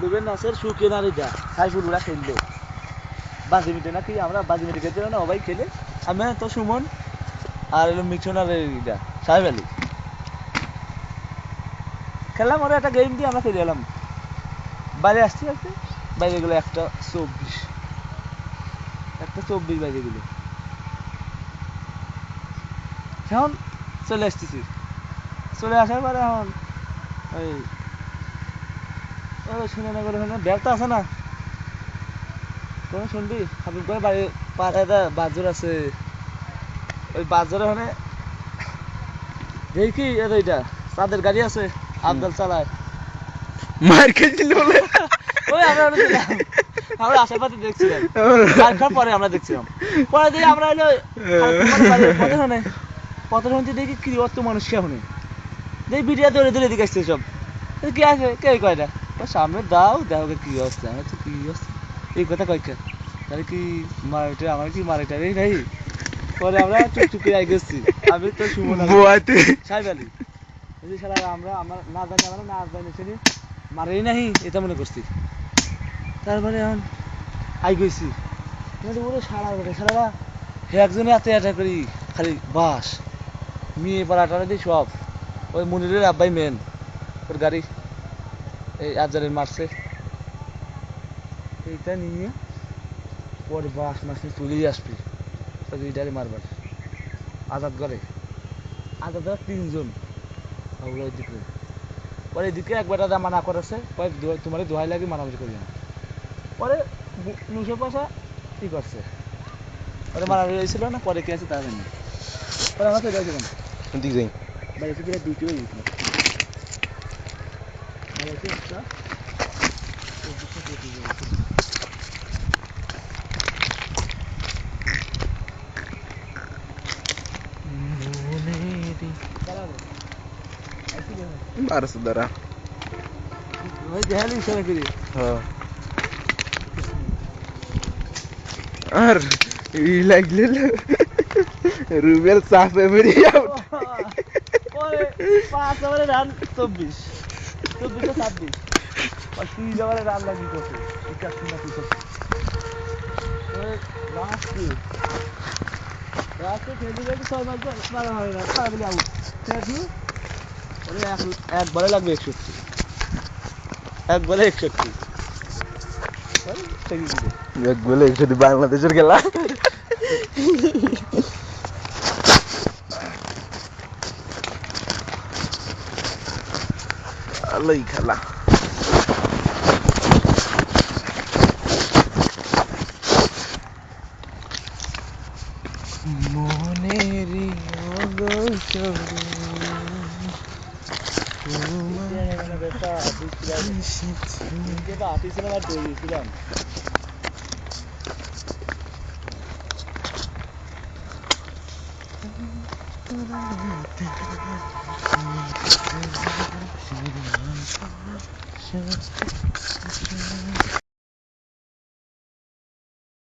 Ruben Naser সুকে নারীটা সাইফুলরা খেললো বাজি মিটে নাকি আমরা বাজি মিটে খেলতে না সবাই খেলে আমি তো সুমন আর এলো মিশনারের এটা সাহেব আলী খেললাম ওরা একটা গেম দিয়ে আমরা খেলে এলাম বাইরে আসছি বাইরে গেলো 1:24 বাইরে গেলো এখন চলে আসতেছি চলে আসার পরে এখন ওই শুনে না করে ব্যাগটা আছে না কোনো শুনবি হাবিব করে বাড়ি পাড়ায় বাজার আছে ওই বাজারে ওখানে দেখি এটা তাদের গাড়ি আছে আবদাল চালায় মার খেয়েছিল বলে ওই আমরা আশেপাশে দেখছিলাম মার খাওয়ার পরে আমরা দেখছিলাম পরে দেখি আমরা হলো পথে শুনতে দেখি কি অত মানুষ কে শুনে দেখি বিটিয়া দৌড়ে দৌড়ে দিকে আসছে সব কি আছে কে কয়টা সামনে দাও দেখো কি অবস্থা আমি তো কি অবস্থা এই কথা কয়েক তাহলে কি মারাটা আমার কি মারাটা রে ভাই পরে আমরা চুপচুপে আই গেছি আমি তো সুমন সাহেব আলী সারা আমরা আমার না জানি আমরা না জানি চিনি মারেই নাহি এটা মনে করছি তারপরে এখন আই গেছি ওরে সারা একজনে এত এটা করি খালি বাস মেয়ে পাড়াটা দিই সব ওই মনিরের আব্বাই মেন ওর গাড়ি এই আজারের মারছে এইটা নিয়ে পরে বাস মাস নিয়ে চলেই আসবি এইটারে মারবার আজাদ করে আজাদ ধর 3 জন ওই দিকে পরে এদিকে একবার দাদা মানা করেছে তোমার দোহাই লাগে মানামাজি করি না পরে 900 পয়সা কি করছে পরে মারামারি হয়েছিল না পরে কি আছে তা জানি পরে আমার চলে আসলাম ঠিক যাই বাইরে থেকে ডিউটি হয়ে গেছিল একটা Baru saudara. Jangan bisa lagi. Ar, lagi Rubel sampai beri out. Pas over run 24. 26. Pas 3 over run lagi tu. Ikat sini tu. Last খেলতে গেলে 6 মাস মারা হয় না তাহলে বলি আউট ঠিক আছে এক বলে লাগবে 61 এক বলে 61 এক বলে 61 বাংলাদেশের খেলা আলাই খেলা মনেরি অগোচরে তোমার